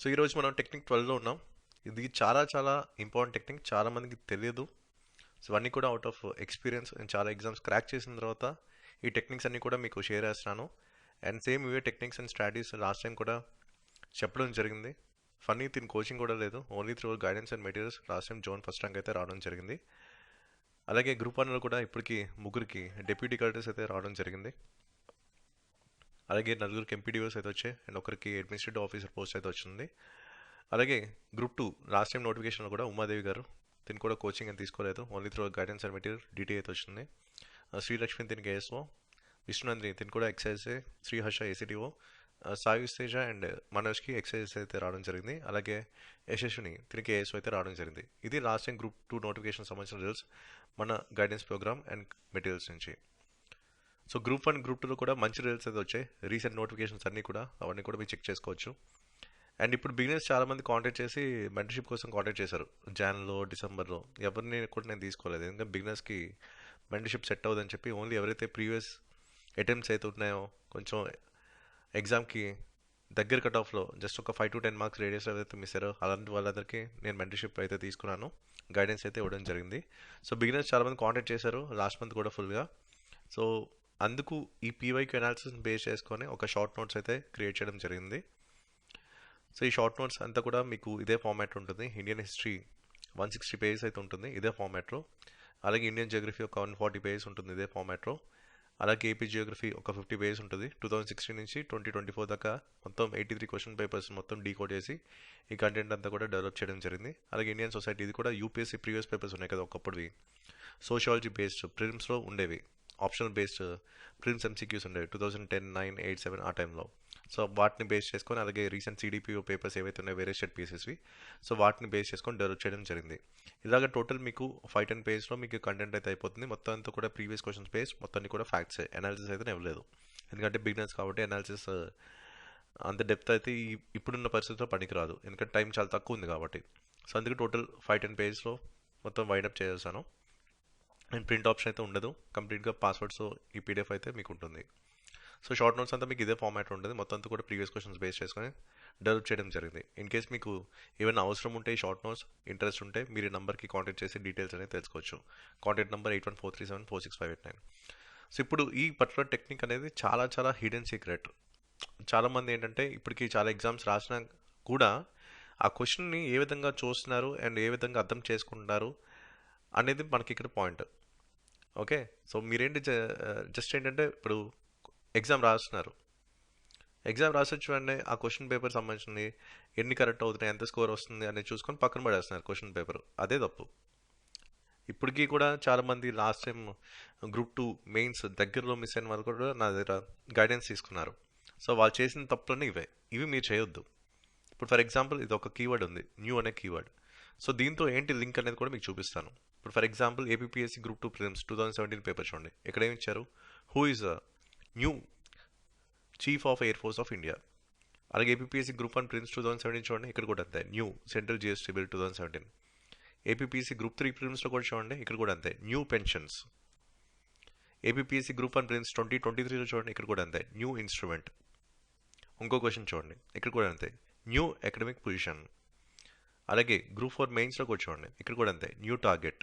So ఈరోజు మనం technique 12లో ఉన్నాం. ఇది చాలా చాలా ఇంపార్టెంట్ టెక్నిక్. చాలా మందికి తెలియదు. సో ఇవన్నీ కూడా అవుట్ ఆఫ్ ఎక్స్పీరియన్స్. నేను చాలా ఎగ్జామ్స్ క్రాక్ చేసిన తర్వాత ఈ టెక్నిక్స్ అన్ని కూడా మీకు షేర్ చేస్తున్నాను. అండ్ సేమ్ ఇవే techniques and strategies last time కూడా చెప్పడం జరిగింది. ఫన్నీ దీని కోచింగ్ కూడా లేదు. Only through guidance and materials last time zone first rank అయితే రావడం జరిగింది. అలాగే గ్రూప్ వన్లో కూడా ఇప్పటికి ముగ్గురికి డెప్యూటీ కలెక్టర్స్ అయితే రావడం జరిగింది. అలాగే నలుగురికి ఎంపీడీఓస్ అయితే వచ్చాయి అండ్ ఒకరికి అడ్మినిస్ట్రేటివ్ ఆఫీసర్ పోస్ట్ అయితే వచ్చింది. అలాగే గ్రూప్ టూ లాస్ట్ టైం నోటిఫికేషన్లో కూడా ఉమాదేవి గారు దీన్ని కూడా కోచింగ్ అని తీసుకోలేదు. Only through guidance and material DT అయితే వచ్చింది. శ్రీలక్ష్మి దీనికి ఏఎస్ఓ, విష్ణునందిని దీన్ని కూడా excise, Sriharsha ACTO, Sai Teja and మనోజ్కి ఎక్సైజ్ అయితే రావడం జరిగింది. అలాగే యశస్విని దీనికి ఏఎస్ఓ అయితే రావడం జరిగింది. ఇది last time group two notification సంబంధించిన రిజల్ట్స్ మన గైడెన్స్ ప్రోగ్రామ్ అండ్ మెటీరియల్స్ నుంచి. సో గ్రూప్ వన్ గ్రూప్ టూలో కూడా మంచి రిజల్ట్స్ అయితే వచ్చాయి. రీసెంట్ నోటిఫికేషన్స్ అన్నీ కూడా అవన్నీ కూడా మీరు చెక్ చేసుకోవచ్చు. అండ్ ఇప్పుడు బిగినర్స్ చాలా మంది కాంటాక్ట్ చేసి మెంటర్షిప్ కోసం కాంటాక్ట్ చేశారు. జాన్లో, డిసెంబర్లో. ఎవరిని కూడా నేను తీసుకోలేదు, ఎందుకంటే బిగినర్స్కి మెంటర్షిప్ సెట్ అవ్వదని చెప్పి ఓన్లీ ఎవరైతే ప్రీవియస్ అటెంప్ట్స్ అయితే ఉన్నాయో, కొంచెం ఎగ్జామ్కి దగ్గర కట్ ఆఫ్లో జస్ట్ ఒక 5 to 10 మార్క్స్ రేడియస్ ఏదైతే మిస్ అయ్యారో అలాంటి వాళ్ళందరికీ నేను మెంటర్షిప్ అయితే తీసుకున్నాను. గైడెన్స్ అయితే ఇవ్వడం జరిగింది. సో బిగినర్స్ చాలా మంది కాంటాక్ట్ చేశారు లాస్ట్ మంత్ కూడా ఫుల్గా. సో అందుకు ఈ పీవైక్యూ అనాలిసిస్ బేస్ చేసుకొని ఒక షార్ట్ నోట్స్ అయితే క్రియేట్ చేయడం జరిగింది. సో ఈ షార్ట్ నోట్స్ అంతా కూడా మీకు ఇదే ఫార్మాట్ ఉంటుంది. ఇండియన్ హిస్టరీ 160 పేజెస్ అయితే ఉంటుంది ఇదే ఫార్మాట్లో. అలాగే ఇండియన్ జియోగ్రఫీ ఒక 140 పేజెస్ ఉంటుంది ఇదే ఫార్మాట్లో. అలాగే ఏపీ జియోగ్రఫీ ఒక 50 పేజెస్ ఉంటుంది. 2016 నుంచి 2024 దాకా మొత్తం 83 క్వశ్చన్ పేపర్స్ మొత్తం డీకోడ్ చేసి ఈ కంటెంట్ అంతా కూడా డెవలప్ చేయడం జరిగింది. అలాగే ఇండియన్ సొసైటీ ఇది కూడా యూపీఎస్సీ ప్రీవియస్ పేపర్స్ ఉన్నాయి కదా ఒకప్పుడువి, సోషియాలజీ బేస్డ్ ప్రిలిమ్స్లో ఉండేవి, ఆప్షనల్ బేస్డ్ ప్రిలిమ్స్ ఎంసీక్యూస్ ఉండేవి 2010, 9, 8, 7 ఆ టైంలో. సో వాటిని బేస్ చేసుకొని, అలాగే రీసెంట్ సిడిపిఓ పేపర్స్ ఏవైతే ఉన్నాయో వేరే స్టేట్ పీసెస్వి, సో వాటిని బేస్ చేసుకొని డెవలప్ చేయడం జరిగింది. ఇలాగ టోటల్ మీకు 5-10 పేజ్లో మీకు కంటెంట్ అయితే అయిపోతుంది. మొత్తం అంతా కూడా ప్రీవియస్ క్వశ్చన్స్ బేస్, మొత్తాన్ని కూడా ఫ్యాక్ట్స్, అనాలిసిస్ అయితే ఇవ్వలేదు. ఎందుకంటే బిగినర్స్ కాబట్టి అనాలిసిస్ అంత డెప్త్ అయితే ఇప్పుడున్న పరిస్థితిలో పనికిరాదు, ఎందుకంటే టైం చాలా తక్కువ ఉంది కాబట్టి. సో అందుకే టోటల్ 5-10 పేజ్లో మొత్తం వైడప్ చేసేసాను. అండ్ ప్రింట్ ఆప్షన్ అయితే ఉండదు, కంప్లీట్గా పాస్వర్డ్స్ ఈ పీడిఎఫ్ అయితే మీకు ఉంటుంది. సో షార్ట్ నోట్స్ అంతా మీకు ఇదే ఫార్మాట్ ఉంటుంది. మొత్తం అంతా కూడా ప్రీవియస్ క్వశ్చన్స్ బేస్ చేసుకొని డెవలప్ చేయడం జరిగింది. ఇన్ కేస్ మీకు ఏమైనా అవసరం ఉంటే ఈ షార్ట్ నోట్స్ ఇంట్రెస్ట్ ఉంటే మీరు ఈ నెంబర్కి కాంటాక్ట్ చేసి డీటెయిల్స్ అనేది తెలుసుకోవచ్చు. Contact number 8143746589. సో ఇప్పుడు ఈ పర్టికులర్ టెక్నిక్ అనేది చాలా చాలా హిడెన్ సీక్రెట్. చాలామంది ఏంటంటే ఇప్పటికి చాలా ఎగ్జామ్స్ రాసినా కూడా ఆ క్వశ్చన్ని ఏ విధంగా చూస్తున్నారు అండ్ ఏ విధంగా అర్థం చేసుకుంటున్నారు అనేది మనకి ఇక్కడ పాయింట్. ఓకే, సో మీరేంటి జస్ట్ ఏంటంటే ఇప్పుడు ఎగ్జామ్ రాస్తున్నారు, ఎగ్జామ్ రాసొచ్చు అంటే ఆ క్వశ్చన్ పేపర్ సంబంధించింది ఎన్ని కరెక్ట్ అవుతున్నాయి, ఎంత స్కోర్ వస్తుంది అనేది చూసుకొని పక్కన పడేస్తున్నారు క్వశ్చన్ పేపర్. అదే తప్పు. ఇప్పటికీ కూడా చాలామంది last time group two mains దగ్గరలో మిస్ అయిన వాళ్ళు కూడా నా దగ్గర గైడెన్స్ తీసుకున్నారు. సో వాళ్ళు చేసిన తప్పులన్నీ ఇవి మీరు చేయొద్దు. ఇప్పుడు ఫర్ ఎగ్జాంపుల్ ఇది ఒక కీవర్డ్ ఉంది, న్యూ అనే కీవర్డ్. సో దీంతో ఏంటి లింక్ అనేది కూడా మీకు చూపిస్తాను. ఇప్పుడు for example APSC group two prelims 2017 paper చూడండి. ఇక్కడ ఏమి ఇచ్చారు, who is new chief of air force of India. అలాగే ఏపీఎస్సీ గ్రూప్ వన్ ప్రిలిమ్స్ 2017 చూడండి, ఇక్కడ కూడా అంతే, new central GST bill 2017. APSC group three ప్రిలిమ్స్లో కూడా చూడండి, ఇక్కడ కూడా అంతే, new pensions. APSC group one prelims 2023లో చూడండి, ఇక్కడ కూడా అంతే, న్యూ ఇన్స్ట్రుమెంట్. ఇంకో క్వశ్చన్ చూడండి, ఇక్కడ కూడా అంతే, న్యూ అకాడమిక్ పొజిషన్. అలాగే గ్రూప్ ఫోర్ మెయిన్స్లో కూడా చూడండి, ఇక్కడ కూడా అంతే, న్యూ టార్గెట్.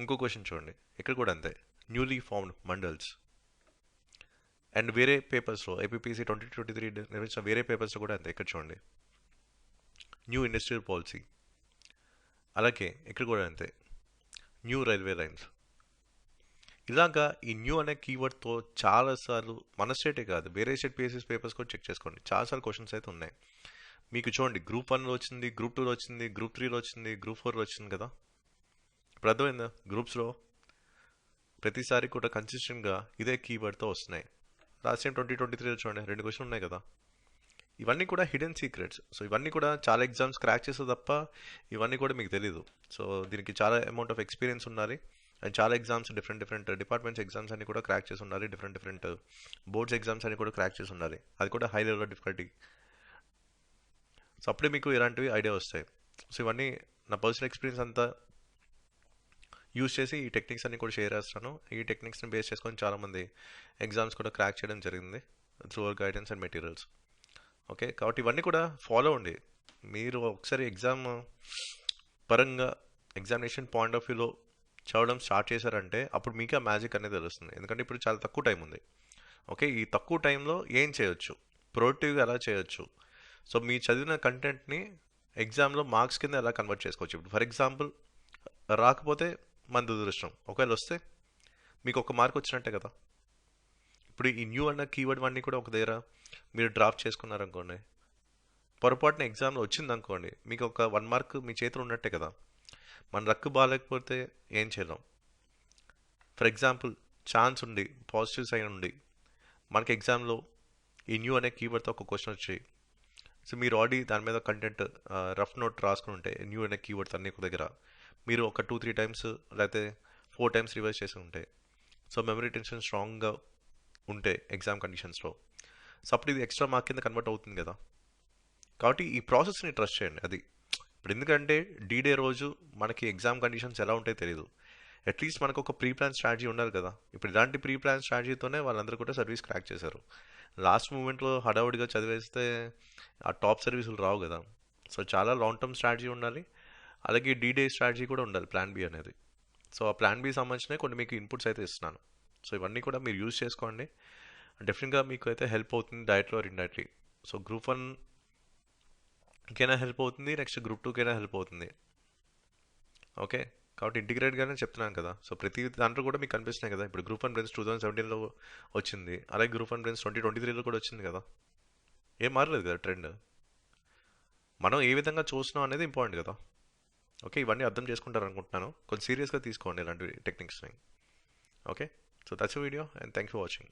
ఇంకో క్వశ్చన్ చూడండి, ఇక్కడ కూడా అంతే, న్యూలీ ఫార్మ్డ్ మండల్స్. అండ్ వేరే పేపర్స్లో ఏపీఎస్సీ 2023 నిర్వహించిన వేరే పేపర్స్లో కూడా అంతే, ఇక్కడ చూడండి, న్యూ ఇండస్ట్రియల్ పాలసీ. అలాగే ఇక్కడ కూడా అంతే, న్యూ రైల్వే లైన్స్. ఇలాగా ఈ న్యూ అనే కీవర్డ్తో చాలాసార్లు మన స్టేటే కాదు వేరే స్టేట్ పిఎస్సీ పేపర్స్ కూడా చెక్ చేసుకోండి, చాలాసార్లు క్వశ్చన్స్ అయితే ఉన్నాయి. మీకు చూడండి గ్రూప్ వన్లో వచ్చింది, గ్రూప్ టూలో వచ్చింది, గ్రూప్ త్రీలో వచ్చింది, గ్రూప్ ఫోర్లో వచ్చింది కదా. ఇప్పుడు అర్థమైందా, గ్రూప్స్లో ప్రతిసారి కూడా కన్సిస్టెంట్గా ఇదే కీవర్డ్తో వస్తున్నాయి. లాస్ట్ టైం 2023లో చూడండి 2 క్వశ్చన్లు ఉన్నాయి కదా. ఇవన్నీ కూడా హిడెన్ సీక్రెట్స్. సో ఇవన్నీ కూడా చాలా ఎగ్జామ్స్ క్రాక్ చేస్తే తప్ప ఇవన్నీ కూడా మీకు తెలియదు. సో దీనికి చాలా అమౌంట్ ఆఫ్ ఎక్స్పీరియన్స్ ఉండాలి. అండ్ చాలా ఎగ్జామ్స్ డిఫరెంట్ డిపార్ట్మెంట్స్ ఎగ్జామ్స్ అన్ని కూడా క్రాక్ చేసి ఉండాలి. డిఫరెంట్ బోర్డ్స్ ఎగ్జామ్స్ అన్ని కూడా క్రాక్ చేసి ఉండాలి. అది కూడా హై లెవెల్ డిఫికల్టీ. సో అప్పుడే మీకు ఇలాంటివి ఐడియా వస్తాయి. సో ఇవన్నీ నా పర్సనల్ ఎక్స్పీరియన్స్ అంతా యూజ్ చేసి ఈ టెక్నిక్స్ అన్ని కూడా షేర్ చేస్తాను. ఈ టెక్నిక్స్ని బేస్ చేసుకొని చాలామంది ఎగ్జామ్స్ కూడా క్రాక్ చేయడం జరిగింది through our guidance and materials. Okay, కాబట్టి ఇవన్నీ కూడా ఫాలో అండి. మీరు ఒకసారి ఎగ్జామ్ పరంగా ఎగ్జామినేషన్ పాయింట్ ఆఫ్ వ్యూలో చదవడం స్టార్ట్ చేశారంటే అప్పుడు మీకు ఆ మ్యాజిక్ అనేది తెలుస్తుంది. ఎందుకంటే ఇప్పుడు చాలా తక్కువ టైం ఉంది. ఓకే, ఈ తక్కువ టైంలో ఏం చేయొచ్చు, ప్రొడక్టివ్గా ఎలా చేయొచ్చు, సో మీ చదివిన కంటెంట్ని ఎగ్జామ్లో మార్క్స్ కింద ఎలా కన్వర్ట్ చేసుకోవచ్చు. ఇప్పుడు ఫర్ ఎగ్జాంపుల్ రాకపోతే మన దురదృష్టం, ఒకవేళ వస్తే మీకు ఒక మార్క్ వచ్చినట్టే కదా. ఇప్పుడు ఈ న్యూ అన్న కీవర్డ్ అన్నీ కూడా ఒక దగ్గర మీరు డ్రాప్ చేసుకున్నారనుకోండి, పొరపాటున ఎగ్జామ్లో వచ్చింది అనుకోండి, మీకు ఒక 1 మార్క్ మీ చేతిలో ఉన్నట్టే కదా. మన రక్కు బాగాలేకపోతే ఏం చేయలేం. ఫర్ ఎగ్జాంపుల్ ఛాన్స్ ఉండి పాజిటివ్ సైన్ ఉండి మనకి ఎగ్జామ్లో ఈ న్యూ అనే కీవర్డ్తో ఒక క్వశ్చన్ వచ్చి, సో మీరు ఆల్రెడీ దాని మీద కంటెంట్ రఫ్ నోట్ రాసుకుని ఉంటే న్యూ అనే కీవర్డ్స్ అన్ని ఒక దగ్గర మీరు ఒక 2-3 టైమ్స్ లేకపోతే 4 టైమ్స్ రివైజ్ చేసి ఉంటే, సో మెమరీ టెన్షన్ స్ట్రాంగ్గా ఉంటే ఎగ్జామ్ కండిషన్స్లో, సో అప్పుడు ఇది ఎక్స్ట్రా మార్క్ కింద కన్వర్ట్ అవుతుంది కదా. కాబట్టి ఈ ప్రాసెస్ని ట్రస్ట్ చేయండి. అది ఇప్పుడు ఎందుకంటే డీ రోజు మనకి ఎగ్జామ్ కండిషన్స్ ఎలా ఉంటాయో తెలియదు. అట్లీస్ట్ మనకు ఒక ప్రీ ప్లాన్ స్ట్రాటజీ ఉండాలి కదా. ఇప్పుడు ఇలాంటి ప్రీ ప్లాన్ స్ట్రాటజీతోనే వాళ్ళందరూ కూడా సర్వీస్ క్రాక్ చేశారు. లాస్ట్ మూమెంట్లో హడావుడిగా చదివేస్తే ఆ టాప్ సర్వీసులు రావు కదా. సో చాలా లాంగ్ టర్మ్ స్ట్రాటజీ ఉండాలి, అలాగే డీ స్ట్రాటజీ కూడా ఉండాలి, ప్లాన్ బి అనేది. సో ఆ ప్లాన్ బి సంబంధించిన కొన్ని మీకు ఇన్పుట్స్ అయితే ఇస్తున్నాను. సో ఇవన్నీ కూడా మీరు యూజ్ చేసుకోండి, డెఫినెట్గా మీకు అయితే హెల్ప్ అవుతుంది directly or indirectly. So group 1కైనా హెల్ప్ అవుతుంది, నెక్స్ట్ గ్రూప్ 2కైనా హెల్ప్ అవుతుంది. ఓకే, కాబట్టి ఇంటిగ్రేట్గానే చెప్తున్నాను కదా. సో ప్రతి దాంట్లో కూడా మీకు కనిపిస్తున్నాయి కదా. ఇప్పుడు గ్రూప్ 1 బ్రెయిన్స్ 2017లో వచ్చింది, అలాగే గ్రూప్ 1 బ్రెయిన్స్ 2023లో కూడా వచ్చింది కదా. ఏం మారలేదు కదా ట్రెండ్. మనం ఏ విధంగా చూస్తున్నాం అనేది ఇంపార్టెంట్ కదా. ఓకే, ఇవన్నీ అర్థం చేసుకుంటారు అనుకుంటున్నాను. కొంచెం సీరియస్గా తీసుకోండి ఇలాంటి టెక్నిక్స్ని. Okay, so that's video and thank you for watching.